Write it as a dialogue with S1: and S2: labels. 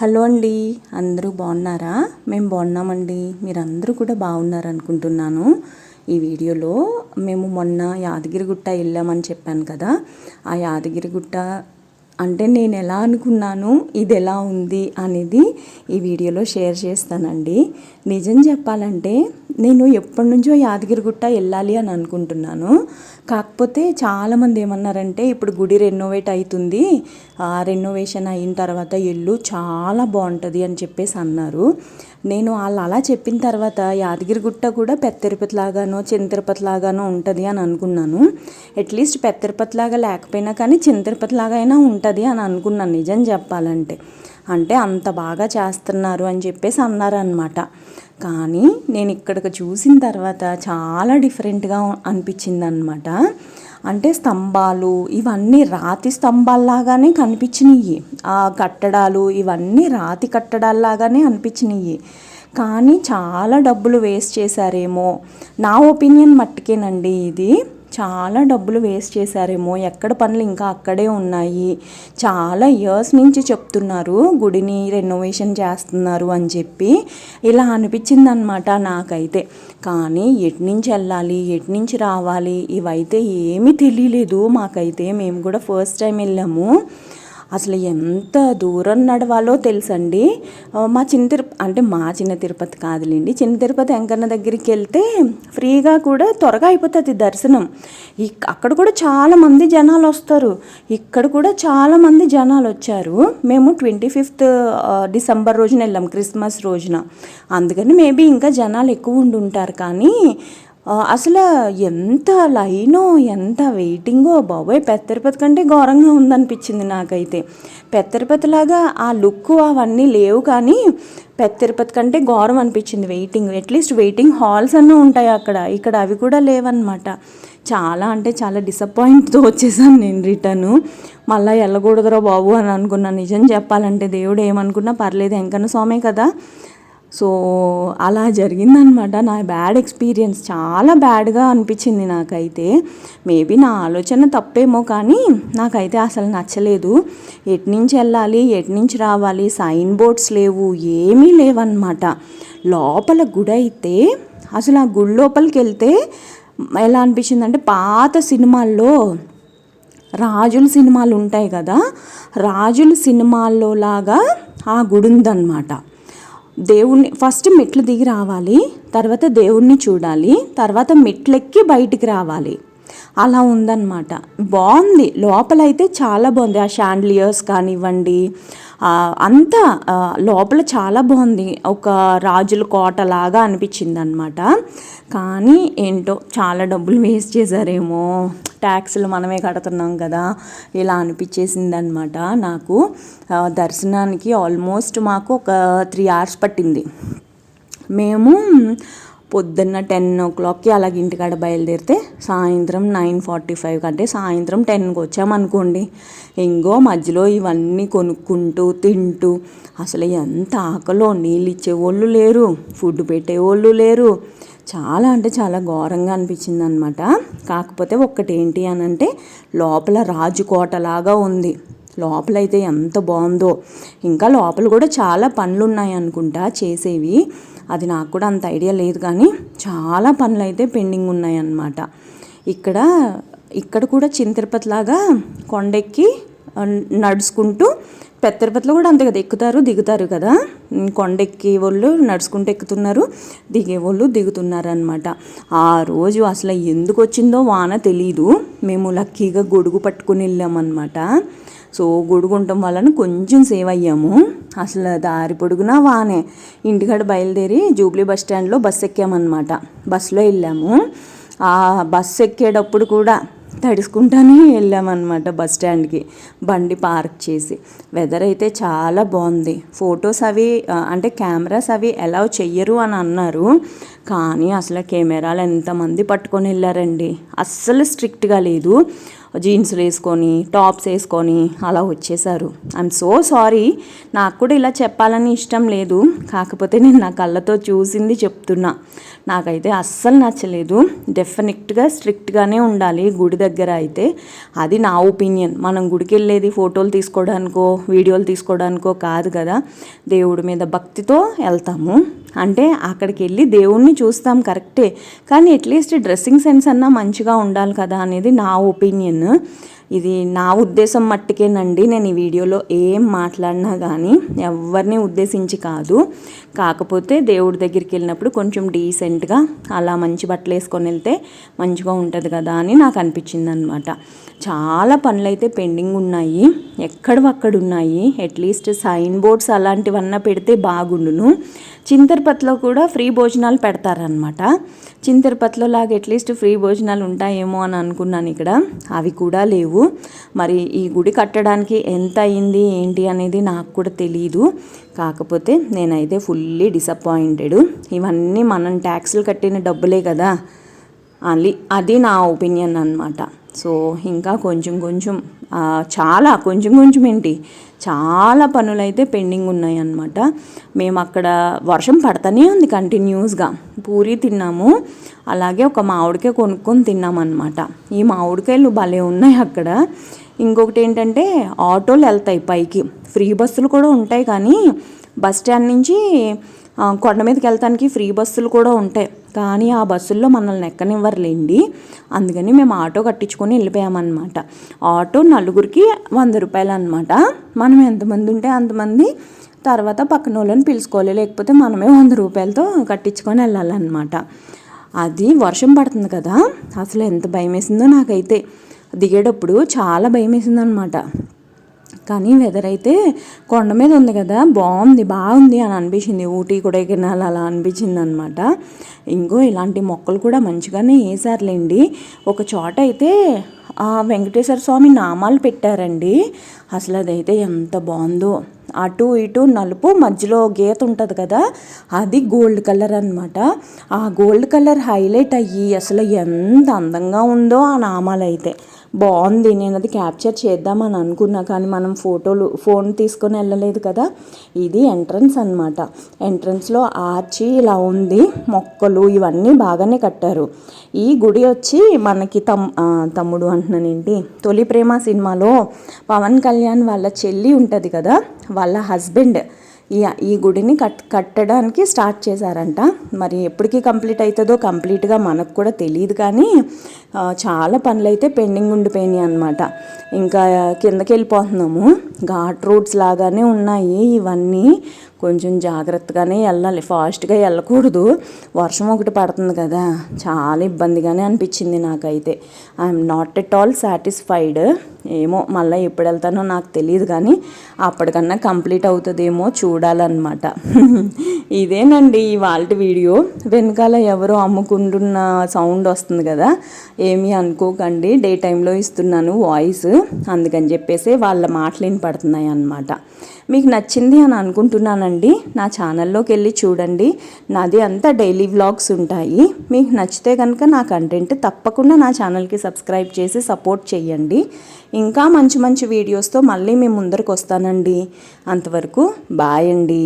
S1: Hello అండి, అందరూ బాగున్నారా? మేము బాగున్నామండి. మీరందరూ కూడా బాగున్నారు అనుకుంటున్నాను. ఈ వీడియోలో మేము మొన్న యాదగిరిగుట్ట వెళ్ళామని చెప్పాను కదా. ఆ యాదగిరిగుట్ట అంటే నేను ఎలా అనుకున్నాను, ఇది ఎలా ఉంది అనేది ఈ వీడియోలో షేర్ చేస్తానండి. నిజం చెప్పాలంటే నేను ఎప్పటి నుంచో యాదగిరిగుట్ట వెళ్ళాలి అని అనుకుంటున్నాను. కాకపోతే చాలామంది ఏమన్నారంటే ఇప్పుడు గుడి రెనోవేట్ అవుతుంది, రెనోవేషన్ అయిన తర్వాత ఇల్లు చాలా బాగుంటుంది అని చెప్పేసి అన్నారు. నేను వాళ్ళు అలా చెప్పిన తర్వాత యాదగిరిగుట్ట కూడా పెద్ద తిరుపతి లాగానో చిన్న తిరుపతి లాగానో ఉంటుంది అని అనుకున్నాను. అట్లీస్ట్ పెద్ద తిరుపతి లాగా లేకపోయినా కానీ చిన్న తిరుపతి లాగా అయినా ఉంటుంది అని అనుకున్నాను నిజం చెప్పాలంటే. అంటే అంత బాగా చేస్తున్నారు అని చెప్పేసి అన్నారనమాట. కానీ నేను ఇక్కడికి చూసిన తర్వాత చాలా డిఫరెంట్గా అనిపించింది అనమాట. అంటే స్తంభాలు ఇవన్నీ రాతి స్తంభాల్లాగానే కనిపించినాయి, ఆ కట్టడాలు ఇవన్నీ రాతి కట్టడాల్లాగానే అనిపించినాయి. కానీ చాలా డబ్బులు వేస్ట్ చేశారేమో, నా ఒపీనియన్ మట్టుకేనండి. ఇది చాలా డబ్బులు వేస్ట్ చేశారేమో, ఎక్కడ పనులు ఇంకా అక్కడే ఉన్నాయి. చాలా ఇయర్స్ నుంచి చెప్తున్నారు గుడిని రెనోవేషన్ చేస్తున్నారు అని చెప్పి. ఇలా అనిపించింది అనమాట నాకైతే. కానీ ఎటు నుంచి వెళ్ళాలి, ఎటు నుంచి రావాలి ఇవైతే ఏమీ తెలియలేదు మాకైతే. మేము కూడా ఫస్ట్ టైం వెళ్ళాము. అసలు ఎంత దూరం నడవాలో తెలుసండి. మా చిన్న తిరుపతి కాదులేండి, చిన్న తిరుపతి వెంకన్న దగ్గరికి వెళ్తే ఫ్రీగా కూడా త్వరగా అయిపోతుంది దర్శనం. అక్కడ కూడా చాలామంది జనాలు వస్తారు, ఇక్కడ కూడా చాలామంది జనాలు వచ్చారు. మేము 25th డిసెంబర్ రోజున వెళ్ళాం, క్రిస్మస్ రోజున. అందుకని మేబీ ఇంకా జనాలు ఎక్కువ ఉండుంటారు. కానీ అసలు ఎంత లైనో, ఎంత వెయిటింగో బాబోయ్. పెద్ద తిరుపతి కంటే ఘోరంగా ఉందనిపించింది నాకైతే. పెద్ద తిరుపతిలాగా ఆ లుక్ అవన్నీ లేవు, కానీ పెద్ద తిరుపతి కంటే ఘోరం అనిపించింది వెయిటింగ్. అట్లీస్ట్ వెయిటింగ్ హాల్స్ అన్నీ ఉంటాయి అక్కడ, ఇక్కడ అవి కూడా లేవన్నమాట. చాలా అంటే చాలా డిసప్పాయింట్తో వచ్చేసాను నేను రిటర్ను. మళ్ళీ వెళ్ళకూడదురా బాబు అని అనుకున్నాను. నిజం చెప్పాలంటే దేవుడు ఏమనుకున్నా పర్లేదు, వెంకన్న స్వామే కదా. సో అలా జరిగిందనమాట. నా బ్యాడ్ ఎక్స్పీరియన్స్ చాలా బ్యాడ్గా అనిపించింది నాకైతే. మేబీ నా ఆలోచన తప్పేమో, కానీ నాకైతే అసలు నచ్చలేదు. ఎటు నుంచి వెళ్ళాలి, ఎటు నుంచి రావాలి, సైన్ బోర్డ్స్ లేవు, ఏమీ లేవన్నమాట. లోపల గుడి అయితే అసలు ఆ గుడి లోపలికి వెళ్తే ఎలా అనిపించిందంటే పాత సినిమాల్లో రాజుల సినిమాలు ఉంటాయి కదా, రాజుల సినిమాల్లో లాగా ఆ గుడి ఉందన్నమాట. దేవుణ్ణి ఫస్ట్ మెట్లు దిగి రావాలి, తర్వాత దేవుణ్ణి చూడాలి, తర్వాత మెట్లెక్కి బయటికి రావాలి. అలా ఉందన్నమాట. బాగుంది, లోపలైతే చాలా బాగుంది. ఆ షాండ్లియర్స్ కానివ్వండి, అంతా లోపల చాలా బాగుంది. ఒక రాజుల కోటలాగా అనిపించింది అనమాట. కానీ ఏంటో చాలా డబ్బులు వేస్ట్ చేశారేమో, ట్యాక్సులు మనమే కడుతున్నాం కదా, ఇలా అనిపించేసింది అనమాట నాకు. దర్శనానికి ఆల్మోస్ట్ మాకు ఒక 3 hours పట్టింది. మేము పొద్దున్న 10 o'clockకి అలాగ ఇంటికాడ బయలుదేరితే సాయంత్రం 9:45 అంటే సాయంత్రం 10కి వచ్చామనుకోండి. ఇంకో మధ్యలో ఇవన్నీ కొనుక్కుంటూ తింటూ అసలు ఎంత ఆకలో, నీళ్ళు ఇచ్చేవాళ్ళు లేరు, ఫుడ్ పెట్టేవాళ్ళు లేరు. చాలా అంటే చాలా ఘోరంగా అనిపించింది అనమాట. కాకపోతే ఒక్కటేంటి అని అంటే లోపల రాజుకోటలాగా ఉంది. లోపలైతే ఎంత బాగుందో. ఇంకా లోపల కూడా చాలా పనులు ఉన్నాయి అనుకుంటా చేసేవి, అది నాకు కూడా అంత ఐడియా లేదు. కానీ చాలా పనులు అయితే పెండింగ్ ఉన్నాయన్నమాట. ఇక్కడ కూడా చిన్న తిరుపతి లాగా కొండెక్కి నడుచుకుంటూ, పెద్ద తిరుపతిలో కూడా అంతే కదా, ఎక్కుతారు దిగుతారు కదా. కొండెక్కే వాళ్ళు నడుచుకుంటూ ఎక్కుతున్నారు, దిగే వాళ్ళు దిగుతున్నారు అనమాట. ఆ రోజు అసలు ఎందుకు వచ్చిందో వాన తెలీదు. మేము లక్కీగా గొడుగు పట్టుకుని వెళ్ళామన్నమాట. సో గొడుగు ఉండటం వలన కొంచెం సేవ్ అయ్యాము. అసలు దారి పొడుగునా వానే. ఇంటికాడ బయలుదేరి జూబ్లీ బస్ స్టాండ్లో బస్సు ఎక్కామన్నమాట. బస్సులో వెళ్ళాము. ఆ బస్సు ఎక్కేటప్పుడు కూడా తడుచుకుంటానే వెళ్ళామన్నమాట బస్ స్టాండ్కి, బండి పార్క్ చేసి. వెదర్ అయితే చాలా బాగుంది. ఫొటోస్ అవి అంటే కెమెరాస్ అవి అలౌ చెయ్యరు అని అన్నారు. కానీ అసలు కెమెరాలు ఎంతమంది పట్టుకొని వెళ్ళారండి. అస్సలు స్ట్రిక్ట్గా లేదు. జీన్స్లు వేసుకొని టాప్స్ వేసుకొని అలా వచ్చేసారు. ఐఎమ్ సో సారీ, నాకు కూడా ఇలా చెప్పాలని ఇష్టం లేదు, కాకపోతే నేను నా కళ్ళతో చూసింది చెప్తున్నా. నాకైతే అస్సలు నచ్చలేదు. డెఫినెట్గా స్ట్రిక్ట్గానే ఉండాలి గుడి దగ్గర అయితే, అది నా ఒపీనియన్. మనం గుడికి వెళ్ళేది ఫోటోలు తీసుకోవడానికో వీడియోలు తీసుకోవడానికో కాదు కదా, దేవుడి మీద భక్తితో వెళ్తాము. అంటే అక్కడికి వెళ్ళి దేవుణ్ణి చూస్తాం కరెక్టే, కానీ అట్లీస్ట్ డ్రెస్సింగ్ సెన్స్ అన్నా మంచిగా ఉండాలి కదా అనేది నా ఒపీనియన్. ఇది నా ఉద్దేశం మట్టుకేనండి. నేను ఈ వీడియోలో ఏం మాట్లాడినా కానీ ఎవరిని ఉద్దేశించి కాదు, కాకపోతే దేవుడి దగ్గరికి వెళ్ళినప్పుడు కొంచెం డీసెంట్గా అలా మంచి బట్టలు వేసుకొని వెళ్తే మంచిగా ఉంటుంది కదా అని నాకు అనిపించింది అనమాట. చాలా పనులు అయితే పెండింగ్ ఉన్నాయి, ఎక్కడవక్కడ ఉన్నాయి. అట్లీస్ట్ సైన్ బోర్డ్స్ అలాంటివన్నా పెడితే బాగుండును. చింతర్పతిలో కూడా ఫ్రీ భోజనాలు పెడతారనమాట. చింతర్పతిలో లాగా అట్లీస్ట్ ఫ్రీ భోజనాలు ఉంటాయేమో అని అనుకున్నాను, ఇక్కడ అవి కూడా లేవు. మరి ఈ గుడి కట్టడానికి ఎంత అయింది ఏంటి అనేది నాకు కూడా తెలీదు. కాకపోతే నేనైతే ఫుల్లీ డిసప్పాయింటెడ్. ఇవన్నీ మనం ట్యాక్స్లు కట్టిన డబ్బులే కదా, అది నా ఒపీనియన్ అనమాట. సో ఇంకా కొంచెం ఏంటి చాలా పనులైతే పెండింగ్ ఉన్నాయి అన్నమాట. మేము అక్కడ వర్షం పడతానే ఉంది కంటిన్యూస్గా. పూరి తిన్నాము, అలాగే ఒక మామిడికాయ కొనుక్కొని తిన్నామన్నమాట. ఈ మామిడికాయలు భలే ఉన్నాయి అక్కడ. ఇంకొకటి ఏంటంటే ఆటోలు వెళ్తాయి పైకి, ఫ్రీ బస్సులు కూడా ఉంటాయి, కానీ బస్ స్టాండ్ నుంచి కొండ మీదకి వెళ్తానికి ఫ్రీ బస్సులు కూడా ఉంటాయి, కానీ ఆ బస్సుల్లో మనల్ని ఎక్కనివ్వరులేండి. అందుకని మేము ఆటో కట్టించుకొని వెళ్ళిపోయామన్నమాట. ఆటో నలుగురికి 100 రూపాయలు అనమాట. మనం ఎంతమంది ఉంటే అంతమంది తర్వాత పక్కన వాళ్ళని పిలుచుకోవాలి, లేకపోతే మనమే 100 రూపాయలతో కట్టించుకొని వెళ్ళాలన్నమాట. అది వర్షం పడుతుంది కదా, అసలు ఎంత భయం వేసిందో నాకైతే. దిగేటప్పుడు చాలా భయం వేసిందనమాట. కానీ వెదర్ అయితే కొండ మీద ఉంది కదా, బాగుంది అని అనిపించింది. ఊటీ కొడైకెనాల్ అలా అనిపించింది అనమాట. ఇంకో ఇలాంటి మొక్కలు కూడా మంచిగానే వేసారులేండి. ఒక చోట అయితే వెంకటేశ్వర స్వామి నామాలు పెట్టారండి. అసలు అదైతే ఎంత బాగుందో. అటు ఇటు నలుపు, మధ్యలో గీత ఉంటుంది కదా, అది గోల్డ్ కలర్ అనమాట. ఆ గోల్డ్ కలర్ హైలైట్ అయ్యి అసలు ఎంత అందంగా ఉందో ఆ నామాలు అయితే. బాగుంది. నేను అది క్యాప్చర్ చేద్దామని అనుకున్నా, కానీ మనం ఫోన్ తీసుకొని వెళ్ళలేదు కదా. ఇది ఎంట్రన్స్ అనమాట. ఎంట్రన్స్లో ఆర్చి ఇలా ఉంది, మొక్కలు ఇవన్నీ బాగానే కట్టారు. ఈ గుడి వచ్చి మనకి తమ్ముడు అంటున్నానేంటి, తొలి ప్రేమ సినిమాలో పవన్ కళ్యాణ్ వాళ్ళ చెల్లి ఉంటుంది కదా, వాళ్ళ హస్బెండ్ ఈ గుడిని కట్టడానికి స్టార్ట్ చేశారంట. మరి ఎప్పటికీ కంప్లీట్ అవుతుందో కంప్లీట్గా మనకు కూడా తెలియదు, కానీ చాలా పనులు అయితే పెండింగ్ ఉండిపోయినాయి అనమాట. ఇంకా కిందకి వెళ్ళిపోతున్నాము. ఘాట్ రోడ్స్ లాగానే ఉన్నాయి ఇవన్నీ. కొంచెం జాగ్రత్తగానే వెళ్ళాలి, ఫాస్ట్గా వెళ్ళకూడదు. వర్షం ఒకటి పడుతుంది కదా, చాలా ఇబ్బందిగానే అనిపించింది నాకైతే. I'm not at all satisfied. ఏమో మళ్ళీ ఎప్పుడు వెళ్తానో నాకు తెలియదు, కానీ అప్పటికన్నా కంప్లీట్ అవుతుందేమో చూడాలన్నమాట. ఇదేనండి ఇవాళ వీడియో. వెనకాల ఎవరో అమ్ముకుంటున్న సౌండ్ వస్తుంది కదా, ఏమీ అనుకోకండి, డే టైంలో ఇస్తున్నాను వాయిస్, అందుకని చెప్పేసి వాళ్ళ మాటలు వినపడుతున్నాయి అన్నమాట. మీకు నచ్చింది అని అనుకుంటున్నానండి. నా ఛానల్లోకి వెళ్ళి చూడండి, నాది అంతా డైలీ వ్లాగ్స్ ఉంటాయి. మీకు నచ్చితే కనుక నా కంటెంట్ తప్పకుండా నా ఛానల్కి సబ్స్క్రైబ్ చేసి సపోర్ట్ చేయండి. ఇంకా మంచి మంచి వీడియోస్తో మళ్ళీ మీ ముందరకు వస్తానండి. అంతవరకు బాయ్ అండి.